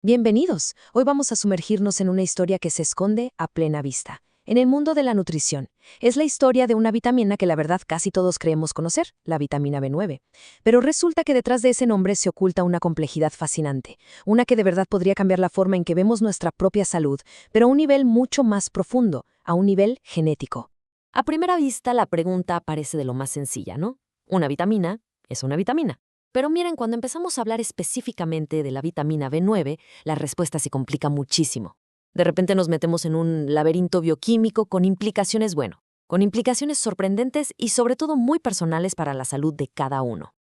Bienvenidos. Hoy vamos a sumergirnos en una historia que se esconde a plena vista. En el mundo de la nutrición. Es la historia de una vitamina que la verdad casi todos creemos conocer, la vitamina B9. Pero resulta que detrás de ese nombre se oculta una complejidad fascinante, una que de verdad podría cambiar la forma en que vemos nuestra propia salud, pero a un nivel mucho más profundo, a un nivel genético. A primera vista, la pregunta parece de lo más sencilla, ¿no? Una vitamina es una vitamina. Pero miren, cuando empezamos a hablar específicamente de la vitamina B9, la respuesta se complica muchísimo. De repente nos metemos en un laberinto bioquímico con implicaciones, con implicaciones sorprendentes y sobre todo muy personales para la salud de cada uno.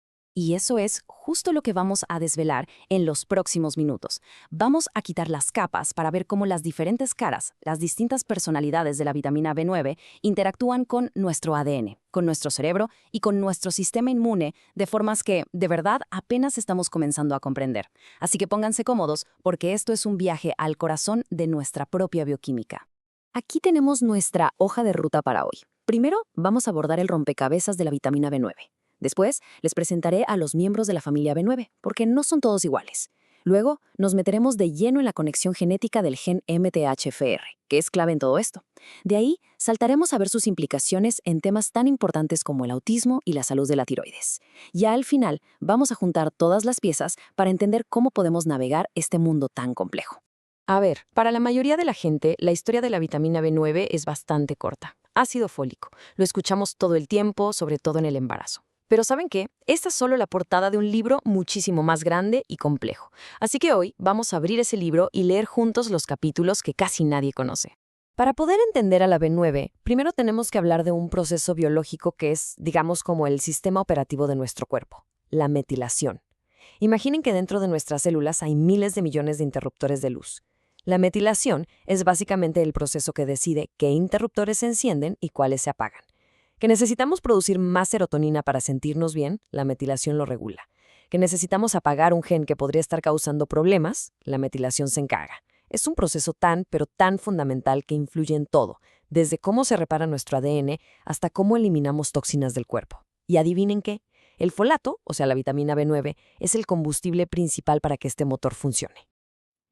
Y eso es justo lo que vamos a desvelar en los próximos minutos. Vamos a quitar las capas para ver cómo las diferentes caras, las distintas personalidades de la vitamina B9 interactúan con nuestro ADN, con nuestro cerebro y con nuestro sistema inmune de formas que, de verdad, apenas estamos comenzando a comprender. Así que pónganse cómodos porque esto es un viaje al corazón de nuestra propia bioquímica. Aquí tenemos nuestra hoja de ruta para hoy. Primero, vamos a abordar el rompecabezas de la vitamina B9. Después, les presentaré a los miembros de la familia B9, porque no son todos iguales. Luego, nos meteremos de lleno en la conexión genética del gen MTHFR, que es clave en todo esto. De ahí, saltaremos a ver sus implicaciones en temas tan importantes como el autismo y la salud de la tiroides. Ya al final, vamos a juntar todas las piezas para entender cómo podemos navegar este mundo tan complejo. A ver, para la mayoría de la gente, la historia de la vitamina B9 es bastante corta. Ácido fólico. Lo escuchamos todo el tiempo, sobre todo en el embarazo. Pero ¿saben qué? Esta es solo la portada de un libro muchísimo más grande y complejo. Así que hoy vamos a abrir ese libro y leer juntos los capítulos que casi nadie conoce. Para poder entender a la B9, primero tenemos que hablar de un proceso biológico que es, digamos, como el sistema operativo de nuestro cuerpo, la metilación. Imaginen que dentro de nuestras células hay miles de millones de interruptores de luz. La metilación es básicamente el proceso que decide qué interruptores se encienden y cuáles se apagan. Que necesitamos producir más serotonina para sentirnos bien, la metilación lo regula. Que necesitamos apagar un gen que podría estar causando problemas, la metilación se encarga. Es un proceso pero tan fundamental que influye en todo, desde cómo se repara nuestro ADN hasta cómo eliminamos toxinas del cuerpo. Y adivinen qué, el folato, o sea la vitamina B9, es el combustible principal para que este motor funcione.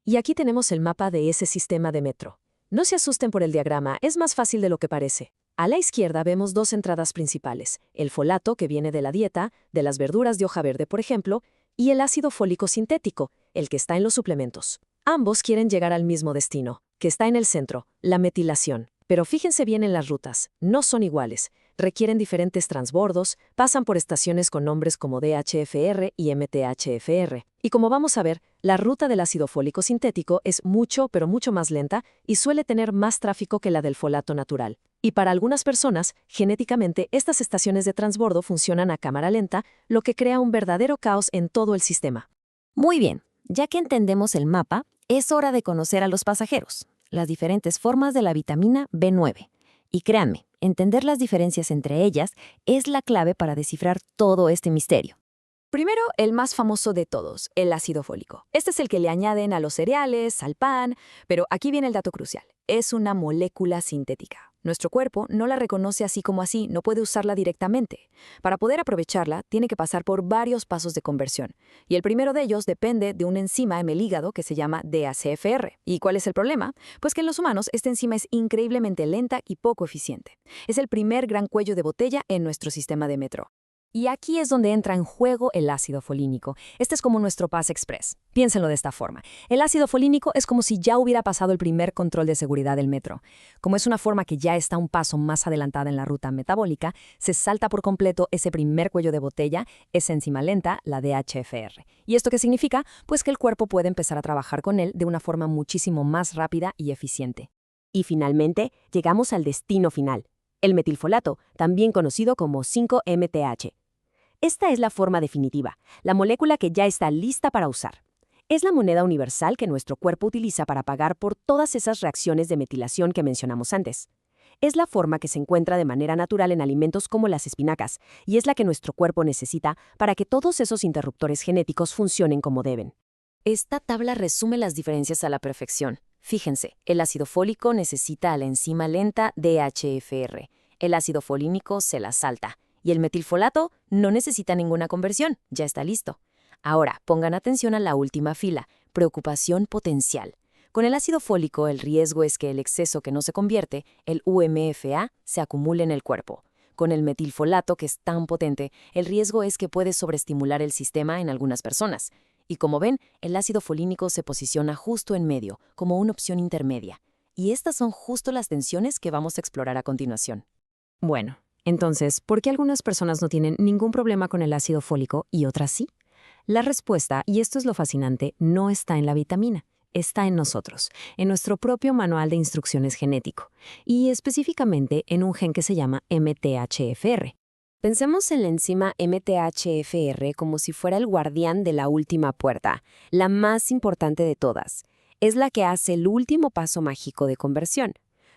Y aquí tenemos el mapa de ese sistema de metro. No se asusten por el diagrama, es más fácil de lo que parece. A la izquierda vemos dos entradas principales, el folato, que viene de la dieta, de las verduras de hoja verde, por ejemplo, y el ácido fólico sintético, el que está en los suplementos. Ambos quieren llegar al mismo destino, que está en el centro, la metilación. Pero fíjense bien en las rutas, no son iguales. Requieren diferentes transbordos, pasan por estaciones con nombres como DHFR y MTHFR. Y como vamos a ver, la ruta del ácido fólico sintético es mucho, pero mucho más lenta y suele tener más tráfico que la del folato natural. Y para algunas personas, genéticamente, estas estaciones de transbordo funcionan a cámara lenta, lo que crea un verdadero caos en todo el sistema. Muy bien, ya que entendemos el mapa, es hora de conocer a los pasajeros, las diferentes formas de la vitamina B9. Y créanme, entender las diferencias entre ellas es la clave para descifrar todo este misterio. Primero, el más famoso de todos, el ácido fólico. Este es el que le añaden a los cereales, al pan, pero aquí viene el dato crucial. Es una molécula sintética. Nuestro cuerpo no la reconoce así como así, no puede usarla directamente. Para poder aprovecharla, tiene que pasar por varios pasos de conversión. Y el primero de ellos depende de una enzima en el hígado que se llama DHFR. ¿Y cuál es el problema? Pues que en los humanos esta enzima es increíblemente lenta y poco eficiente. Es el primer gran cuello de botella en nuestro sistema de metro. Y aquí es donde entra en juego el ácido folínico. Este es como nuestro Pass Express. Piénsenlo de esta forma. El ácido folínico es como si ya hubiera pasado el primer control de seguridad del metro. Como es una forma que ya está un paso más adelantada en la ruta metabólica, se salta por completo ese primer cuello de botella, esa enzima lenta, la DHFR. ¿Y esto qué significa? Pues que el cuerpo puede empezar a trabajar con él de una forma muchísimo más rápida y eficiente. Y finalmente, llegamos al destino final, el metilfolato, también conocido como 5-MTH. Esta es la forma definitiva, la molécula que ya está lista para usar. Es la moneda universal que nuestro cuerpo utiliza para pagar por todas esas reacciones de metilación que mencionamos antes. Es la forma que se encuentra de manera natural en alimentos como las espinacas y es la que nuestro cuerpo necesita para que todos esos interruptores genéticos funcionen como deben. Esta tabla resume las diferencias a la perfección. Fíjense, el ácido fólico necesita a la enzima lenta DHFR. El ácido folínico se la salta. Y el metilfolato no necesita ninguna conversión, ya está listo. Ahora, pongan atención a la última fila, preocupación potencial. Con el ácido fólico, el riesgo es que el exceso que no se convierte, el UMFA, se acumule en el cuerpo. Con el metilfolato, que es tan potente, el riesgo es que puede sobreestimular el sistema en algunas personas. Y como ven, el ácido folínico se posiciona justo en medio, como una opción intermedia. Y estas son justo las tensiones que vamos a explorar a continuación. Bueno, entonces, ¿por qué algunas personas no tienen ningún problema con el ácido fólico y otras sí? La respuesta, y esto es lo fascinante, no está en la vitamina. Está en nosotros, en nuestro propio manual de instrucciones genético, y específicamente en un gen que se llama MTHFR. Pensemos en la enzima MTHFR como si fuera el guardián de la última puerta, la más importante de todas. Es la que hace el último paso mágico de conversión.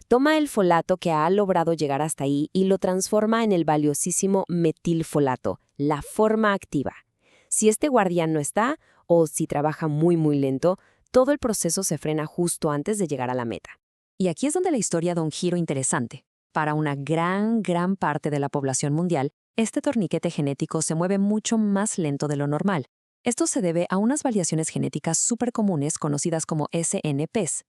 Toma el folato que ha logrado llegar hasta ahí y lo transforma en el valiosísimo metilfolato, la forma activa. Si este guardián no está, o si trabaja muy lento, todo el proceso se frena justo antes de llegar a la meta. Y aquí es donde la historia da un giro interesante. Para una gran parte de la población mundial, este torniquete genético se mueve mucho más lento de lo normal. Esto se debe a unas variaciones genéticas súper comunes conocidas como SNPs.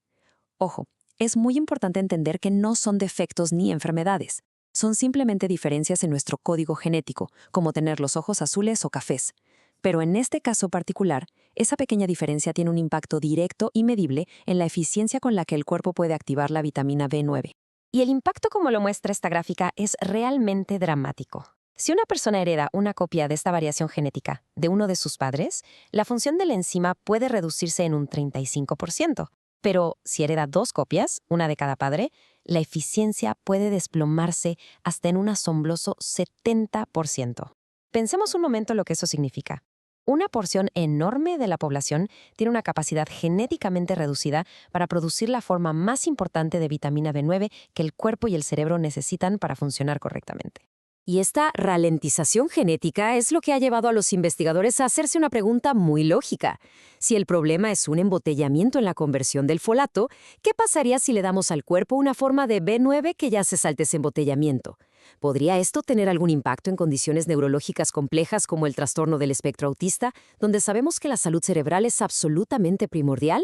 Ojo, es muy importante entender que no son defectos ni enfermedades. Son simplemente diferencias en nuestro código genético, como tener los ojos azules o cafés. Pero en este caso particular, esa pequeña diferencia tiene un impacto directo y medible en la eficiencia con la que el cuerpo puede activar la vitamina B9. Y el impacto, como lo muestra esta gráfica, es realmente dramático. Si una persona hereda una copia de esta variación genética de uno de sus padres, la función de la enzima puede reducirse en un 35%. Pero si hereda 2 copias, una de cada padre, la eficiencia puede desplomarse hasta en un asombroso 70%. Pensemos un momento lo que eso significa. Una porción enorme de la población tiene una capacidad genéticamente reducida para producir la forma más importante de vitamina B9 que el cuerpo y el cerebro necesitan para funcionar correctamente. Y esta ralentización genética es lo que ha llevado a los investigadores a hacerse una pregunta muy lógica. Si el problema es un embotellamiento en la conversión del folato, ¿qué pasaría si le damos al cuerpo una forma de B9 que ya se salte ese embotellamiento? ¿Podría esto tener algún impacto en condiciones neurológicas complejas como el trastorno del espectro autista, donde sabemos que la salud cerebral es absolutamente primordial?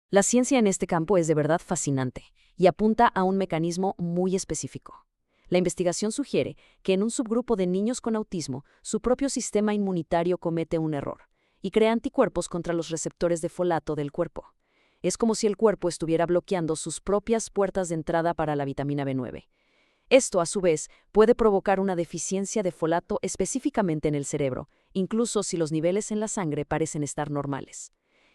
La ciencia en este campo es de verdad fascinante y apunta a un mecanismo muy específico. La investigación sugiere que en un subgrupo de niños con autismo, su propio sistema inmunitario comete un error y crea anticuerpos contra los receptores de folato del cuerpo. Es como si el cuerpo estuviera bloqueando sus propias puertas de entrada para la vitamina B9. Esto, a su vez, puede provocar una deficiencia de folato específicamente en el cerebro, incluso si los niveles en la sangre parecen estar normales.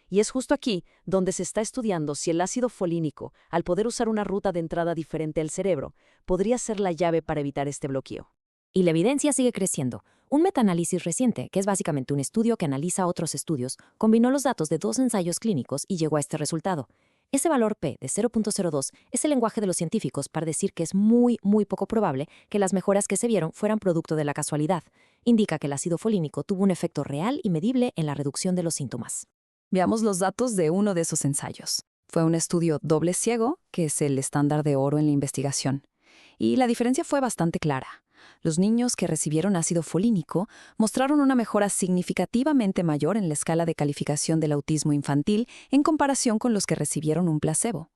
Y es justo aquí donde se está estudiando si el ácido folínico, al poder usar una ruta de entrada diferente al cerebro, podría ser la llave para evitar este bloqueo. Y la evidencia sigue creciendo. Un metaanálisis reciente, que es básicamente un estudio que analiza otros estudios, combinó los datos de 2 ensayos clínicos y llegó a este resultado. Ese valor P de 0.02 es el lenguaje de los científicos para decir que es muy poco probable que las mejoras que se vieron fueran producto de la casualidad. Indica que el ácido folínico tuvo un efecto real y medible en la reducción de los síntomas. Veamos los datos de uno de esos ensayos. Fue un estudio doble ciego, que es el estándar de oro en la investigación. Y la diferencia fue bastante clara. Los niños que recibieron ácido folínico mostraron una mejora significativamente mayor en la escala de calificación del autismo infantil en comparación con los que recibieron un placebo.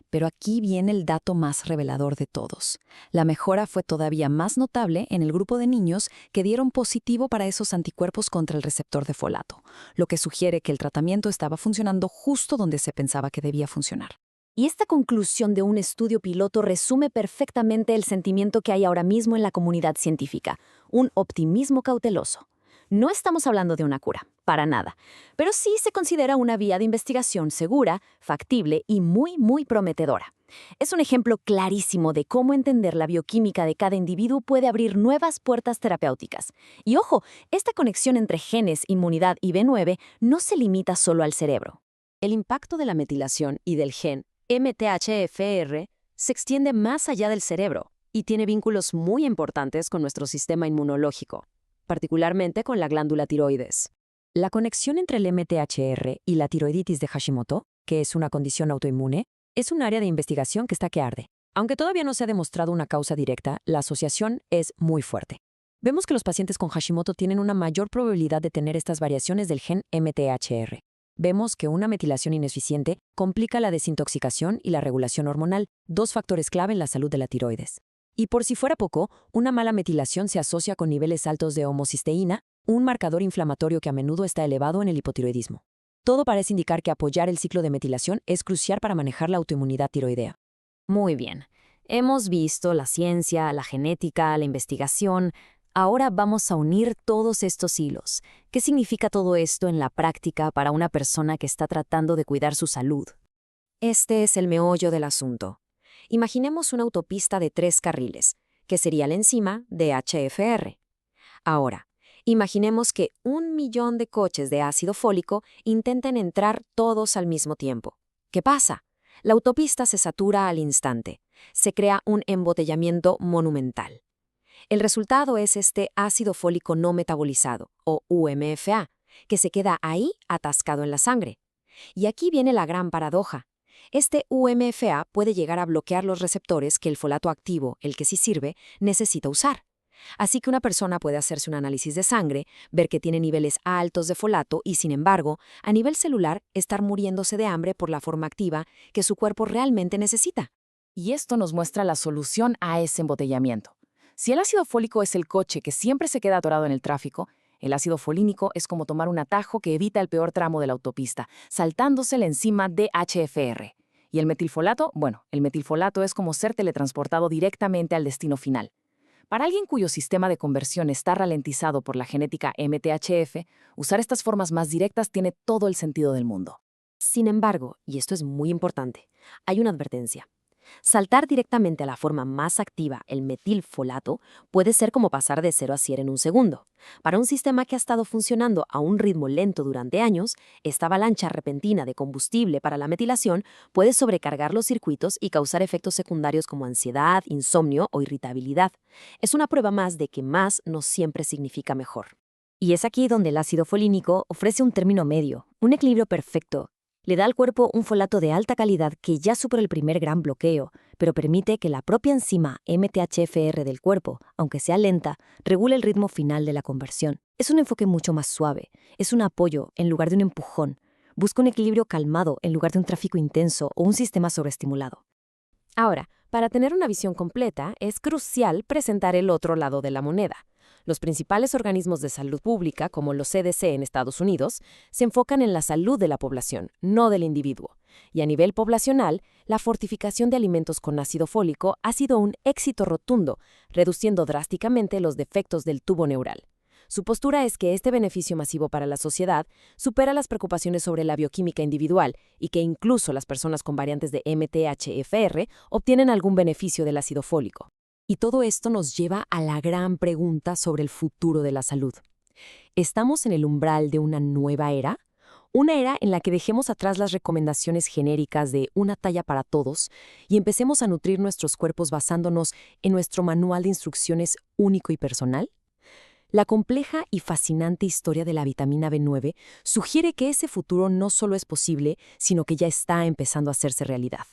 Pero aquí viene el dato más revelador de todos. La mejora fue todavía más notable en el grupo de niños que dieron positivo para esos anticuerpos contra el receptor de folato, lo que sugiere que el tratamiento estaba funcionando justo donde se pensaba que debía funcionar. Y esta conclusión de un estudio piloto resume perfectamente el sentimiento que hay ahora mismo en la comunidad científica, un optimismo cauteloso. No estamos hablando de una cura, para nada, pero sí se considera una vía de investigación segura, factible y muy prometedora. Es un ejemplo clarísimo de cómo entender la bioquímica de cada individuo puede abrir nuevas puertas terapéuticas. Y ojo, esta conexión entre genes, inmunidad y B9 no se limita solo al cerebro. El impacto de la metilación y del gen MTHFR se extiende más allá del cerebro y tiene vínculos muy importantes con nuestro sistema inmunológico, particularmente con la glándula tiroides. La conexión entre el MTHR y la tiroiditis de Hashimoto, que es una condición autoinmune, es un área de investigación que está que arde. Aunque todavía no se ha demostrado una causa directa, la asociación es muy fuerte. Vemos que los pacientes con Hashimoto tienen una mayor probabilidad de tener estas variaciones del gen MTHR. Vemos que una metilación ineficiente complica la desintoxicación y la regulación hormonal, dos factores clave en la salud de la tiroides. Y por si fuera poco, una mala metilación se asocia con niveles altos de homocisteína, un marcador inflamatorio que a menudo está elevado en el hipotiroidismo. Todo parece indicar que apoyar el ciclo de metilación es crucial para manejar la autoinmunidad tiroidea. Muy bien. Hemos visto la ciencia, la genética, la investigación. Ahora vamos a unir todos estos hilos. ¿Qué significa todo esto en la práctica para una persona que está tratando de cuidar su salud? Este es el meollo del asunto. Imaginemos una autopista de 3 carriles, que sería la enzima DHFR. Ahora, imaginemos que 1.000.000 de coches de ácido fólico intenten entrar todos al mismo tiempo. ¿Qué pasa? La autopista se satura al instante. Se crea un embotellamiento monumental. El resultado es este ácido fólico no metabolizado, o UMFA, que se queda ahí atascado en la sangre. Y aquí viene la gran paradoja. Este UMFA puede llegar a bloquear los receptores que el folato activo, el que sí sirve, necesita usar. Así que una persona puede hacerse un análisis de sangre, ver que tiene niveles altos de folato y, sin embargo, a nivel celular, estar muriéndose de hambre por la forma activa que su cuerpo realmente necesita. Y esto nos muestra la solución a ese embotellamiento. Si el ácido fólico es el coche que siempre se queda atorado en el tráfico, el ácido folínico es como tomar un atajo que evita el peor tramo de la autopista, saltándose la enzima DHFR. Y el metilfolato, el metilfolato es como ser teletransportado directamente al destino final. Para alguien cuyo sistema de conversión está ralentizado por la genética MTHF, usar estas formas más directas tiene todo el sentido del mundo. Sin embargo, y esto es muy importante, hay una advertencia. Saltar directamente a la forma más activa, el metilfolato, puede ser como pasar de 0 a 100 en un segundo. Para un sistema que ha estado funcionando a un ritmo lento durante años, esta avalancha repentina de combustible para la metilación puede sobrecargar los circuitos y causar efectos secundarios como ansiedad, insomnio o irritabilidad. Es una prueba más de que más no siempre significa mejor. Y es aquí donde el ácido folínico ofrece un término medio, un equilibrio perfecto. Le da al cuerpo un folato de alta calidad que ya superó el primer gran bloqueo, pero permite que la propia enzima MTHFR del cuerpo, aunque sea lenta, regule el ritmo final de la conversión. Es un enfoque mucho más suave, es un apoyo en lugar de un empujón. Busca un equilibrio calmado en lugar de un tráfico intenso o un sistema sobreestimulado. Ahora, para tener una visión completa, es crucial presentar el otro lado de la moneda. Los principales organismos de salud pública, como los CDC en Estados Unidos, se enfocan en la salud de la población, no del individuo. Y a nivel poblacional, la fortificación de alimentos con ácido fólico ha sido un éxito rotundo, reduciendo drásticamente los defectos del tubo neural. Su postura es que este beneficio masivo para la sociedad supera las preocupaciones sobre la bioquímica individual y que incluso las personas con variantes de MTHFR obtienen algún beneficio del ácido fólico. Y todo esto nos lleva a la gran pregunta sobre el futuro de la salud. ¿Estamos en el umbral de una nueva era? Una era en la que dejemos atrás las recomendaciones genéricas de una talla para todos y empecemos a nutrir nuestros cuerpos basándonos en nuestro manual de instrucciones único y personal. La compleja y fascinante historia de la vitamina B9 sugiere que ese futuro no solo es posible, sino que ya está empezando a hacerse realidad.